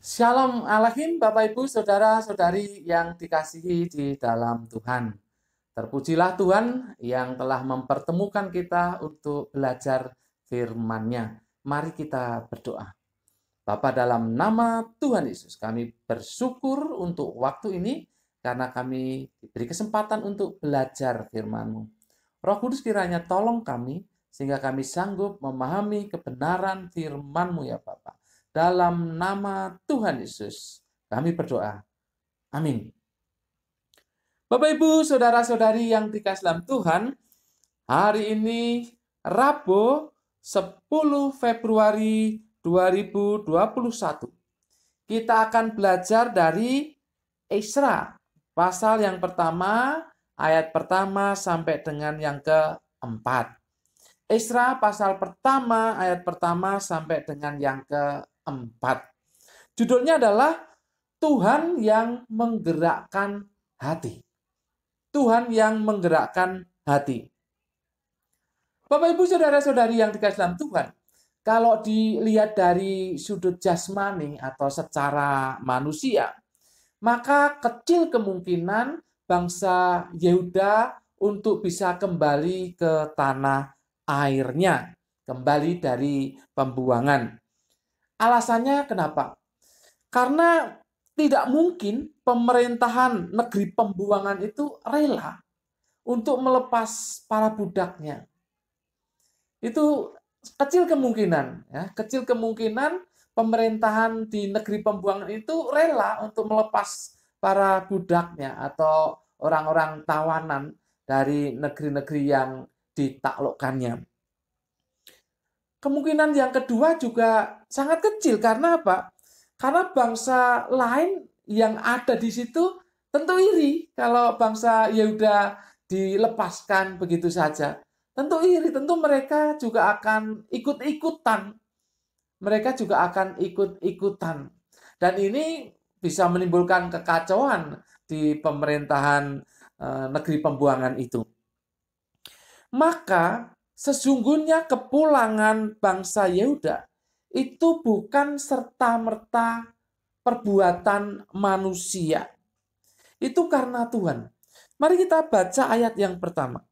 Shalom Alaikum Bapak Ibu Saudara-saudari yang dikasihi di dalam Tuhan. Terpujilah Tuhan yang telah mempertemukan kita untuk belajar firman-Nya. Mari kita berdoa. Bapa, dalam nama Tuhan Yesus, kami bersyukur untuk waktu ini karena kami diberi kesempatan untuk belajar firman-Mu. Roh Kudus kiranya tolong kami sehingga kami sanggup memahami kebenaran firman-Mu ya Bapak. Dalam nama Tuhan Yesus, kami berdoa. Amin. Bapak, Ibu, Saudara-saudari yang dikasihi dalam Tuhan, hari ini Rabu 10 Februari 2021. Kita akan belajar dari Esra, pasal yang pertama, ayat pertama sampai dengan yang keempat. Esra pasal pertama, ayat pertama sampai dengan yang keempat. Judulnya adalah Tuhan yang menggerakkan hati. Tuhan yang menggerakkan hati. Bapak, Ibu, Saudara-saudari yang dikasihi dalam Tuhan, kalau dilihat dari sudut jasmani atau secara manusia, maka kecil kemungkinan bangsa Yehuda untuk bisa kembali ke tanah airnya, kembali dari pembuangan. Alasannya kenapa? Karena tidak mungkin pemerintahan negeri pembuangan itu rela untuk melepas para budaknya. Itu kecil kemungkinan, ya, kecil kemungkinan pemerintahan di negeri pembuangan itu rela untuk melepas para budaknya atau orang-orang tawanan dari negeri-negeri yang ditaklukkannya. Kemungkinan yang kedua juga sangat kecil, karena apa? Karena bangsa lain yang ada di situ tentu iri kalau bangsa Yehuda dilepaskan begitu saja. Tentu iri, tentu mereka juga akan ikut-ikutan. Mereka juga akan ikut-ikutan. Dan ini bisa menimbulkan kekacauan di pemerintahan negeri pembuangan itu. Maka sesungguhnya kepulangan bangsa Yehuda itu bukan serta-merta perbuatan manusia. Itu karena Tuhan. Mari kita baca ayat yang pertama.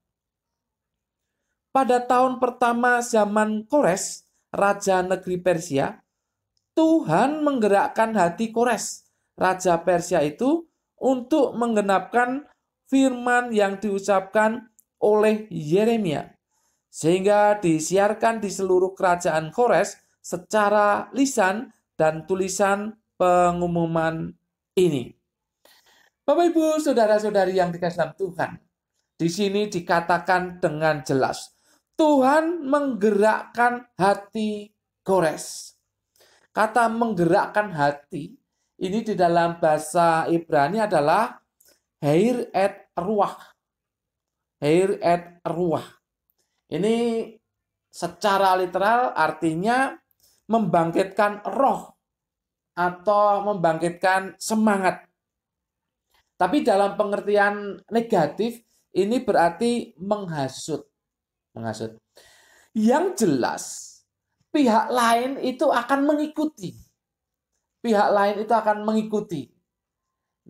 Pada tahun pertama zaman Kores, raja negeri Persia, Tuhan menggerakkan hati Kores, raja Persia itu, untuk menggenapkan firman yang diucapkan oleh Yeremia, sehingga disiarkan di seluruh kerajaan Kores secara lisan dan tulisan pengumuman ini. Bapak, Ibu, Saudara-saudari yang dikasihi dalam Tuhan, di sini dikatakan dengan jelas, Tuhan menggerakkan hati Kores. Kata menggerakkan hati, ini di dalam bahasa Ibrani adalah Heir et Ruach. Heir et Ruach. Ini secara literal artinya membangkitkan roh atau membangkitkan semangat. Tapi dalam pengertian negatif, ini berarti menghasut. Yang jelas, pihak lain itu akan mengikuti. Pihak lain itu akan mengikuti.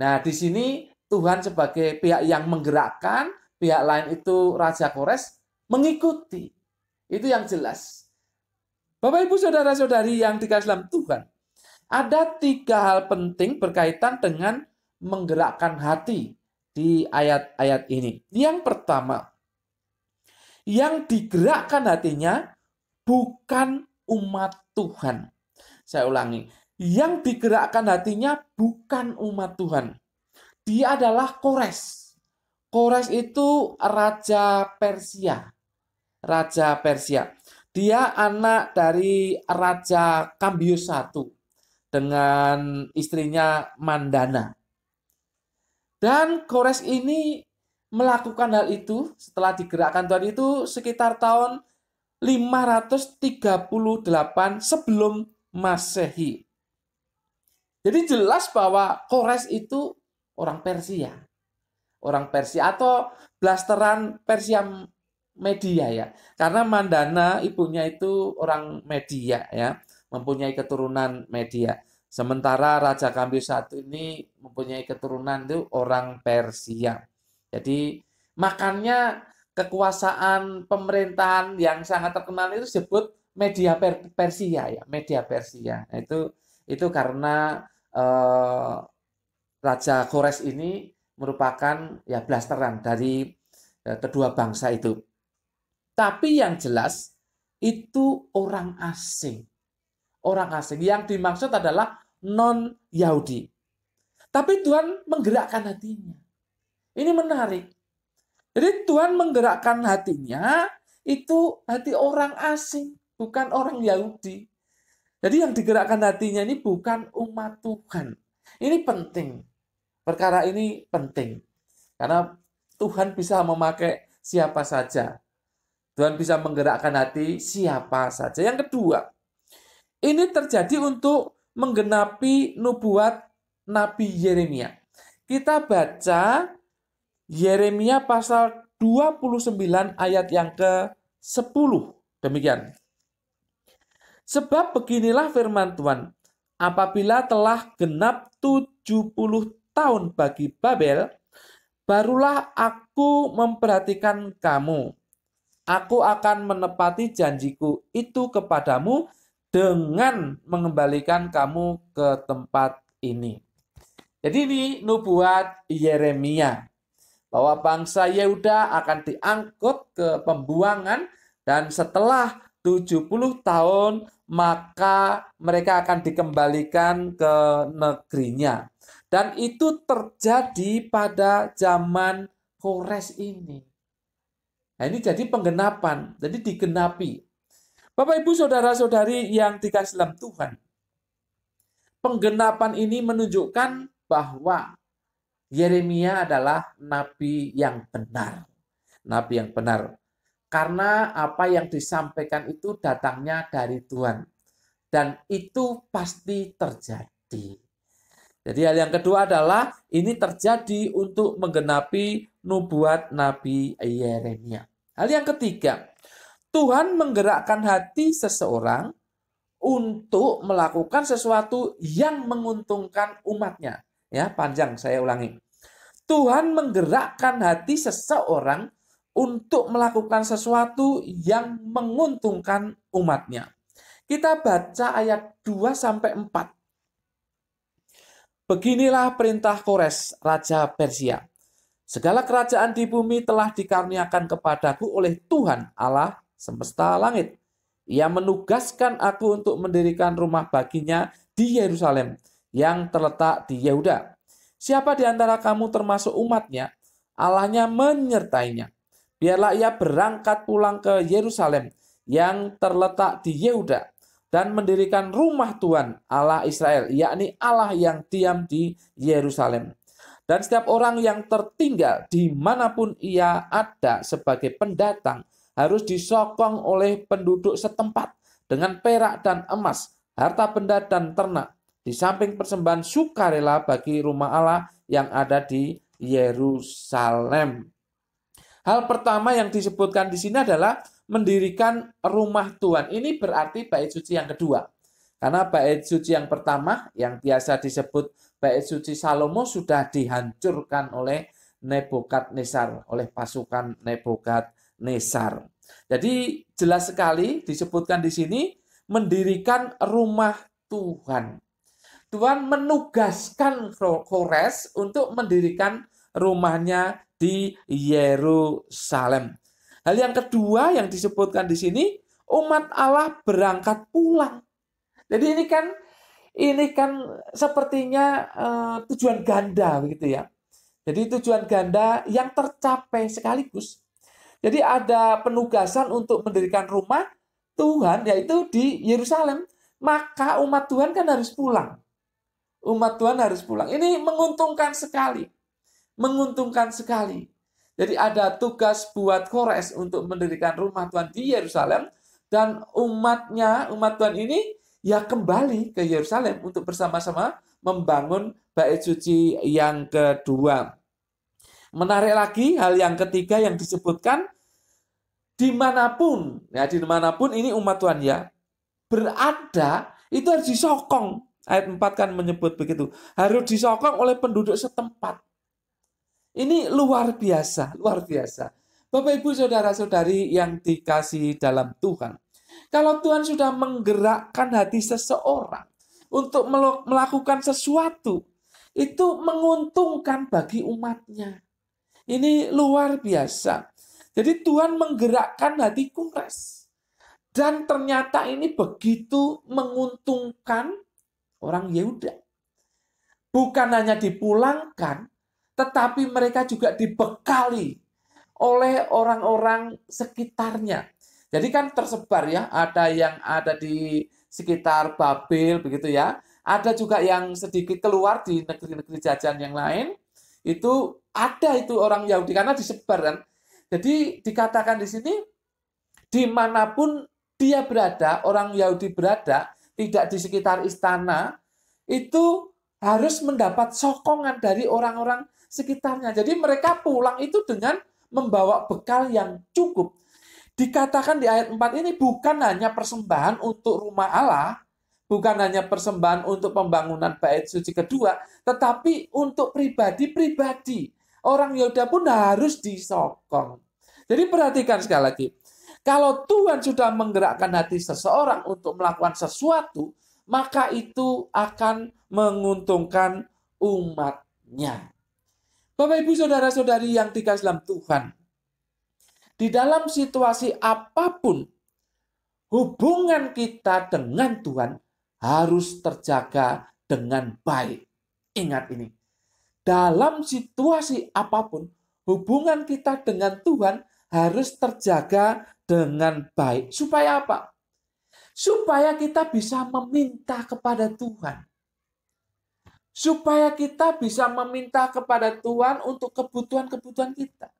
Nah, di sini Tuhan sebagai pihak yang menggerakkan, pihak lain itu Raja Kores mengikuti. Itu yang jelas. Bapak, Ibu, Saudara-saudari yang dikasihi dalam Tuhan, ada 3 hal penting berkaitan dengan menggerakkan hati di ayat-ayat ini. Yang pertama, yang digerakkan hatinya bukan umat Tuhan. Saya ulangi, yang digerakkan hatinya bukan umat Tuhan. Dia adalah Kores. Kores itu Raja Persia. Raja Persia. Dia anak dari Raja Kambius I dengan istrinya Mandana. Dan Kores ini melakukan hal itu setelah digerakkan Tuhan itu sekitar tahun 538 sebelum Masehi. Jadi jelas bahwa Kores itu orang Persia. Orang Persia atau blasteran Persia Media ya. Karena Mandana ibunya itu orang Media ya, mempunyai keturunan Media. Sementara Raja Kambius I ini mempunyai keturunan itu orang Persia. Jadi makanya kekuasaan pemerintahan yang sangat terkenal itu disebut media Persia ya, media Persia. Nah, itu karena Raja Kores ini merupakan ya blasteran dari kedua bangsa itu. Tapi yang jelas itu orang asing. Orang asing yang dimaksud adalah non-Yahudi. Tapi Tuhan menggerakkan hatinya. Ini menarik. Jadi Tuhan menggerakkan hatinya itu hati orang asing, bukan orang Yahudi. Jadi yang digerakkan hatinya ini bukan umat Tuhan. Ini penting. Perkara ini penting. Karena Tuhan bisa memakai siapa saja. Tuhan bisa menggerakkan hati siapa saja. Yang kedua, ini terjadi untuk menggenapi nubuat Nabi Yeremia. Kita baca Yeremia pasal 29 ayat yang ke-10. Demikian. Sebab beginilah firman Tuhan, apabila telah genap 70 tahun bagi Babel, barulah aku memperhatikan kamu. Aku akan menepati janjiku itu kepadamu dengan mengembalikan kamu ke tempat ini. Jadi ini nubuat Yeremia bahwa bangsa Yehuda akan diangkut ke pembuangan dan setelah 70 tahun maka mereka akan dikembalikan ke negerinya. Dan itu terjadi pada zaman Kores ini. Nah, ini jadi penggenapan, jadi digenapi. Bapak, Ibu, Saudara-saudari yang dikasihi dalam Tuhan, penggenapan ini menunjukkan bahwa Yeremia adalah nabi yang benar. Nabi yang benar. Karena apa yang disampaikan itu datangnya dari Tuhan. Dan itu pasti terjadi. Jadi hal yang kedua adalah ini terjadi untuk menggenapi nubuat Nabi Yeremia. Hal yang ketiga, Tuhan menggerakkan hati seseorang untuk melakukan sesuatu yang menguntungkan umatnya. Ya, panjang saya ulangi. Tuhan menggerakkan hati seseorang untuk melakukan sesuatu yang menguntungkan umatnya. Kita baca ayat 2-4. Beginilah perintah Kores, Raja Persia. Segala kerajaan di bumi telah dikaruniakan kepadaku oleh Tuhan Allah semesta langit. Ia menugaskan aku untuk mendirikan rumah baginya di Yerusalem yang terletak di Yehuda. Siapa di antara kamu termasuk umatnya, Allahnya menyertainya. Biarlah ia berangkat pulang ke Yerusalem yang terletak di Yehuda dan mendirikan rumah Tuhan Allah Israel, yakni Allah yang diam di Yerusalem. Dan setiap orang yang tertinggal dimanapun ia ada sebagai pendatang harus disokong oleh penduduk setempat dengan perak dan emas, harta benda dan ternak, di samping persembahan sukarela bagi rumah Allah yang ada di Yerusalem. Hal pertama yang disebutkan di sini adalah mendirikan rumah Tuhan. Ini berarti bait suci yang kedua. Karena bait suci yang pertama yang biasa disebut bait suci Salomo sudah dihancurkan oleh Nebukadnezar, oleh pasukan Nebukadnezar. Jadi jelas sekali disebutkan di sini mendirikan rumah Tuhan. Tuhan menugaskan Kores untuk mendirikan rumahnya di Yerusalem. Hal yang kedua yang disebutkan di sini, umat Allah berangkat pulang. Jadi ini kan sepertinya tujuan ganda begitu ya. Jadi tujuan ganda yang tercapai sekaligus. Jadi ada penugasan untuk mendirikan rumah Tuhan yaitu di Yerusalem. Maka umat Tuhan kan harus pulang. Umat Tuhan harus pulang. Ini menguntungkan sekali. Menguntungkan sekali. Jadi ada tugas buat Kores untuk mendirikan rumah Tuhan di Yerusalem dan umat Tuhan ini ya kembali ke Yerusalem untuk bersama-sama membangun bait suci yang kedua. Menarik lagi hal yang ketiga yang disebutkan dimanapun ini umat Tuhan ya berada itu harus disokong Ayat 4 kan menyebut begitu. Harus disokong oleh penduduk setempat. Ini luar biasa, luar biasa. Bapak Ibu saudara-saudari yang dikasihi dalam Tuhan. Kalau Tuhan sudah menggerakkan hati seseorang untuk melakukan sesuatu, itu menguntungkan bagi umatnya. Ini luar biasa. Jadi Tuhan menggerakkan hati Kores. Dan ternyata ini begitu menguntungkan orang Yehuda. Bukan hanya dipulangkan, tetapi mereka juga dibekali oleh orang-orang sekitarnya. Jadi kan tersebar ya, ada yang ada di sekitar Babel begitu ya. Ada juga yang sedikit keluar di negeri-negeri jajan yang lain. Itu ada itu orang Yahudi karena disebar kan. Jadi dikatakan di sini dimanapun dia berada, orang Yahudi berada, tidak di sekitar istana, itu harus mendapat sokongan dari orang-orang sekitarnya. Jadi mereka pulang itu dengan membawa bekal yang cukup. Dikatakan di ayat 4 ini bukan hanya persembahan untuk rumah Allah, bukan hanya persembahan untuk pembangunan bait suci kedua, tetapi untuk pribadi-pribadi. Orang Yehuda pun harus disokong. Jadi perhatikan sekali lagi. Kalau Tuhan sudah menggerakkan hati seseorang untuk melakukan sesuatu, maka itu akan menguntungkan umatnya. Bapak, Ibu, Saudara-saudari yang dikasihi dalam Tuhan, di dalam situasi apapun, hubungan kita dengan Tuhan harus terjaga dengan baik. Ingat ini, dalam situasi apapun, hubungan kita dengan Tuhan harus terjaga dengan baik. Supaya apa? Supaya kita bisa meminta kepada Tuhan. Supaya kita bisa meminta kepada Tuhan untuk kebutuhan-kebutuhan kita.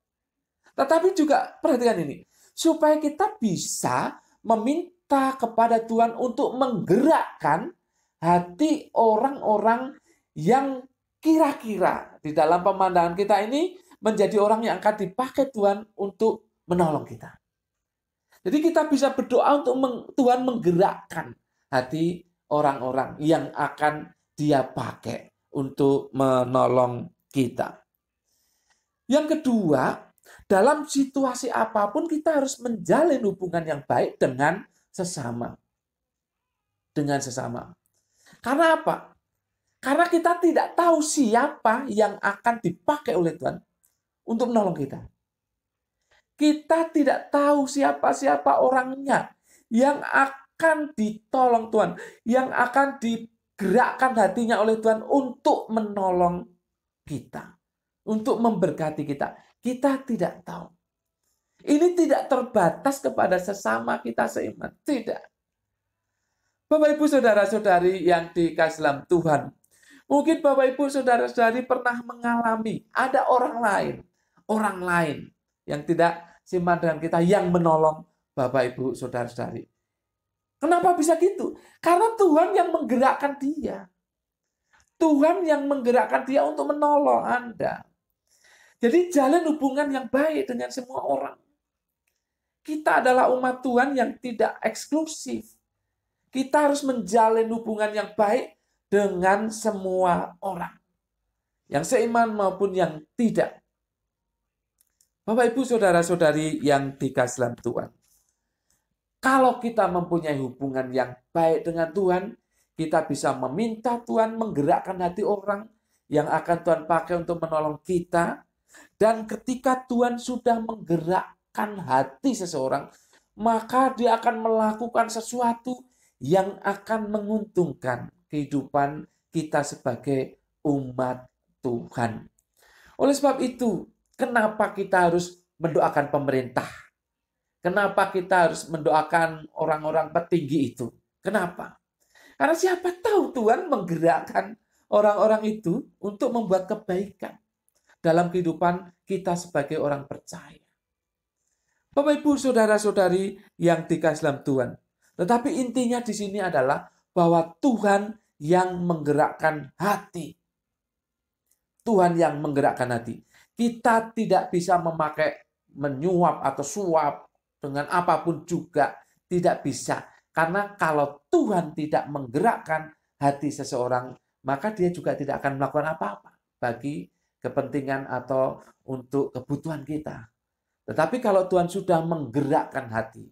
Tetapi juga perhatikan ini, supaya kita bisa meminta kepada Tuhan untuk menggerakkan hati orang-orang yang kira-kira di dalam pemandangan kita ini menjadi orang yang akan dipakai Tuhan untuk menolong kita. Jadi kita bisa berdoa untuk Tuhan menggerakkan hati orang-orang yang akan Dia pakai untuk menolong kita. Yang kedua, dalam situasi apapun kita harus menjalin hubungan yang baik dengan sesama. Dengan sesama. Karena apa? Karena kita tidak tahu siapa yang akan dipakai oleh Tuhan untuk menolong kita. Kita tidak tahu siapa-siapa orangnya yang akan ditolong Tuhan, yang akan digerakkan hatinya oleh Tuhan untuk menolong kita, untuk memberkati kita. Kita tidak tahu. Ini tidak terbatas kepada sesama kita seiman. Tidak. Bapak, Ibu, Saudara-saudari yang dikasihi dalam Tuhan. Mungkin Bapak, Ibu, Saudara-saudari pernah mengalami ada orang lain yang tidak seiman dengan kita yang menolong Bapak, Ibu, Saudara-saudari. Kenapa bisa gitu? Karena Tuhan yang menggerakkan dia. Tuhan yang menggerakkan dia untuk menolong Anda. Jadi jalin hubungan yang baik dengan semua orang. Kita adalah umat Tuhan yang tidak eksklusif. Kita harus menjalin hubungan yang baik dengan semua orang. Yang seiman maupun yang tidak. Bapak, Ibu, Saudara-saudari yang dikasihi dalam Tuhan. Kalau kita mempunyai hubungan yang baik dengan Tuhan, kita bisa meminta Tuhan menggerakkan hati orang yang akan Tuhan pakai untuk menolong kita. Dan ketika Tuhan sudah menggerakkan hati seseorang, maka dia akan melakukan sesuatu yang akan menguntungkan kehidupan kita sebagai umat Tuhan. Oleh sebab itu, kenapa kita harus mendoakan pemerintah? Kenapa kita harus mendoakan orang-orang petinggi itu? Kenapa? Karena siapa tahu Tuhan menggerakkan orang-orang itu untuk membuat kebaikan dalam kehidupan kita sebagai orang percaya. Bapak, Ibu, Saudara-saudari yang dikasihi dalam Tuhan. Tetapi intinya di sini adalah bahwa Tuhan yang menggerakkan hati. Tuhan yang menggerakkan hati. Kita tidak bisa memakai menyuap atau suap dengan apapun juga. Tidak bisa. Karena kalau Tuhan tidak menggerakkan, hati seseorang, maka dia juga tidak akan melakukan apa-apa bagi kepentingan atau untuk kebutuhan kita. Tetapi kalau Tuhan sudah menggerakkan hati,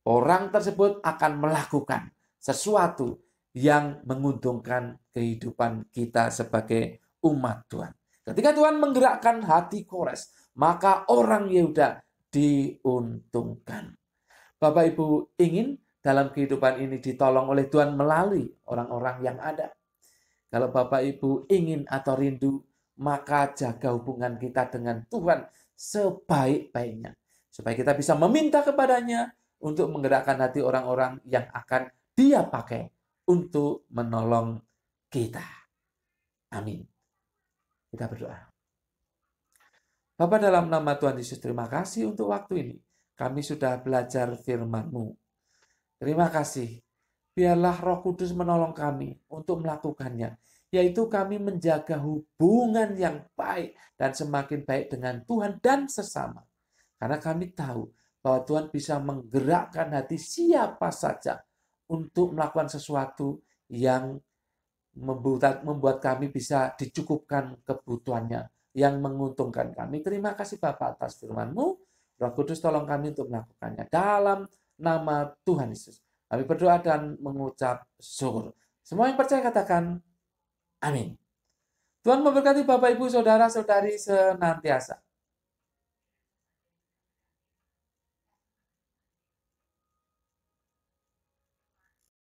orang tersebut akan melakukan sesuatu yang menguntungkan kehidupan kita sebagai umat Tuhan. Ketika Tuhan menggerakkan hati Kores, maka orang Yehuda diuntungkan. Bapak Ibu ingin dalam kehidupan ini ditolong oleh Tuhan melalui orang-orang yang ada. Kalau Bapak Ibu ingin atau rindu, maka jaga hubungan kita dengan Tuhan sebaik-baiknya. Supaya kita bisa meminta kepadanya untuk menggerakkan hati orang-orang yang akan Dia pakai untuk menolong kita. Amin. Kita berdoa. Bapa, dalam nama Tuhan Yesus, terima kasih untuk waktu ini. Kami sudah belajar firman-Mu. Terima kasih. Biarlah Roh Kudus menolong kami untuk melakukannya, yaitu kami menjaga hubungan yang baik dan semakin baik dengan Tuhan dan sesama. Karena kami tahu bahwa Tuhan bisa menggerakkan hati siapa saja untuk melakukan sesuatu yang membuat kami bisa dicukupkan kebutuhannya, yang menguntungkan kami. Terima kasih Bapak atas firman-Mu. Roh Kudus tolong kami untuk melakukannya. Dalam nama Tuhan Yesus, kami berdoa dan mengucap syukur. Semua yang percaya katakan amin. Tuhan memberkati Bapak Ibu Saudara-saudari senantiasa.